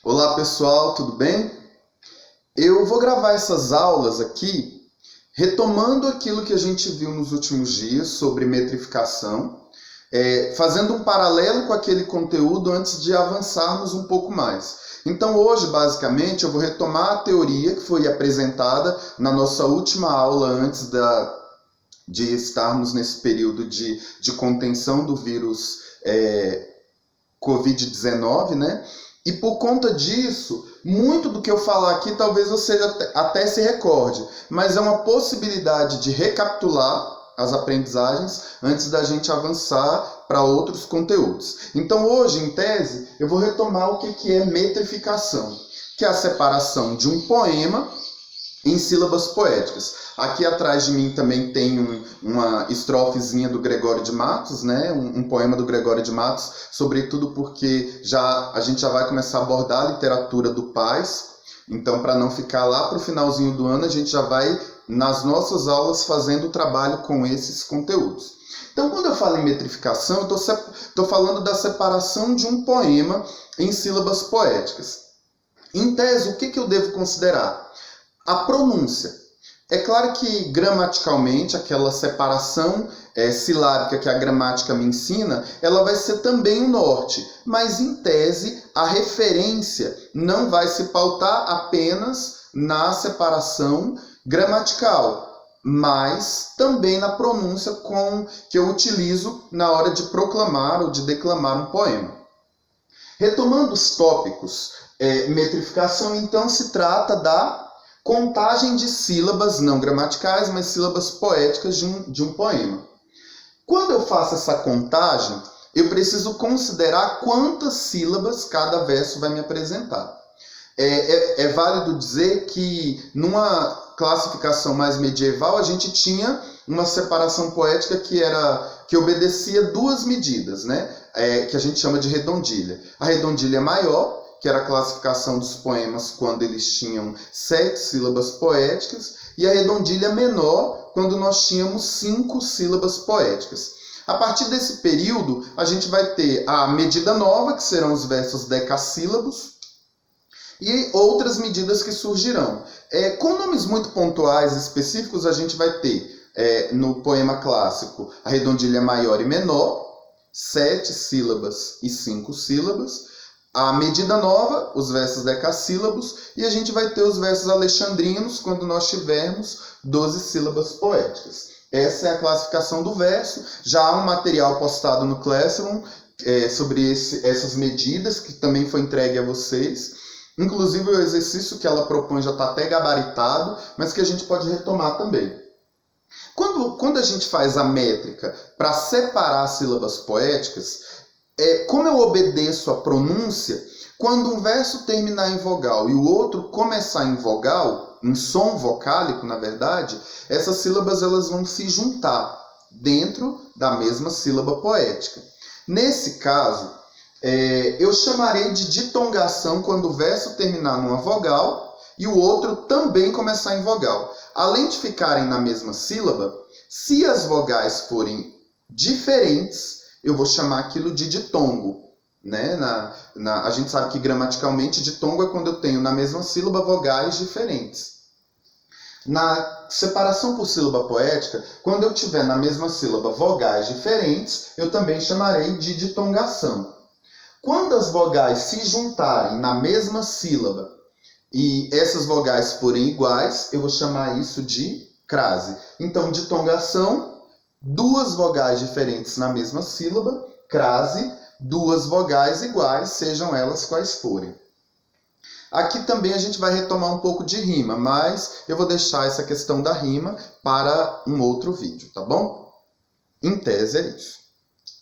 Olá pessoal, tudo bem? Eu vou gravar essas aulas aqui retomando aquilo que a gente viu nos últimos dias sobre metrificação, fazendo um paralelo com aquele conteúdo antes de avançarmos um pouco mais. Então hoje, basicamente, eu vou retomar a teoria que foi apresentada na nossa última aula antes de estarmos nesse período de contenção do vírus Covid-19, né? E por conta disso, muito do que eu falar aqui talvez você até se recorde, mas é uma possibilidade de recapitular as aprendizagens antes da gente avançar para outros conteúdos. Então hoje, em tese, eu vou retomar o que é metrificação, que é a separação de um poema em sílabas poéticas. Aqui atrás de mim também tem uma estrofezinha do Gregório de Matos, né? Um poema do Gregório de Matos, sobretudo porque a gente já vai começar a abordar a literatura do Paz. Então, para não ficar lá para o finalzinho do ano, a gente já vai, nas nossas aulas, fazendo o trabalho com esses conteúdos. Então, quando eu falo em metrificação, eu estou falando da separação de um poema em sílabas poéticas. Em tese, o que eu devo considerar? A pronúncia. É claro que gramaticalmente aquela separação silábica que a gramática me ensina, ela vai ser também o norte, mas em tese a referência não vai se pautar apenas na separação gramatical, mas também na pronúncia que eu utilizo na hora de proclamar ou de declamar um poema. Retomando os tópicos, metrificação então se trata da contagem de sílabas não gramaticais, mas sílabas poéticas de um poema. Quando eu faço essa contagem, eu preciso considerar quantas sílabas cada verso vai me apresentar. É válido dizer que numa classificação mais medieval a gente tinha uma separação poética que obedecia duas medidas, né? Que a gente chama de redondilha. A redondilha maior, que era a classificação dos poemas quando eles tinham 7 sílabas poéticas, e a redondilha menor, quando nós tínhamos 5 sílabas poéticas. A partir desse período, a gente vai ter a medida nova, que serão os versos decassílabos, e outras medidas que surgirão. Com nomes muito pontuais e específicos, a gente vai ter, no poema clássico, a redondilha maior e menor, 7 sílabas e 5 sílabas, a medida nova, os versos decassílabos, e a gente vai ter os versos alexandrinos quando nós tivermos 12 sílabas poéticas. Essa é a classificação do verso. Já há um material postado no Classroom sobre essas medidas, que também foi entregue a vocês. Inclusive o exercício que ela propõe já está até gabaritado, mas que a gente pode retomar também. Quando a gente faz a métrica para separar sílabas poéticas, como eu obedeço a pronúncia, quando um verso terminar em vogal e o outro começar em vogal, em som vocálico, na verdade, essas sílabas elas vão se juntar dentro da mesma sílaba poética. Nesse caso, eu chamarei de ditongação quando o verso terminar numa vogal e o outro também começar em vogal. Além de ficarem na mesma sílaba, se as vogais forem diferentes, eu vou chamar aquilo de ditongo. Né? A gente sabe que gramaticalmente ditongo é quando eu tenho na mesma sílaba vogais diferentes. Na separação por sílaba poética, quando eu tiver na mesma sílaba vogais diferentes, eu também chamarei de ditongação. Quando as vogais se juntarem na mesma sílaba e essas vogais forem iguais, eu vou chamar isso de crase. Então, ditongação, duas vogais diferentes na mesma sílaba, crase, duas vogais iguais, sejam elas quais forem. Aqui também a gente vai retomar um pouco de rima, mas eu vou deixar essa questão da rima para um outro vídeo, tá bom? Em tese é isso.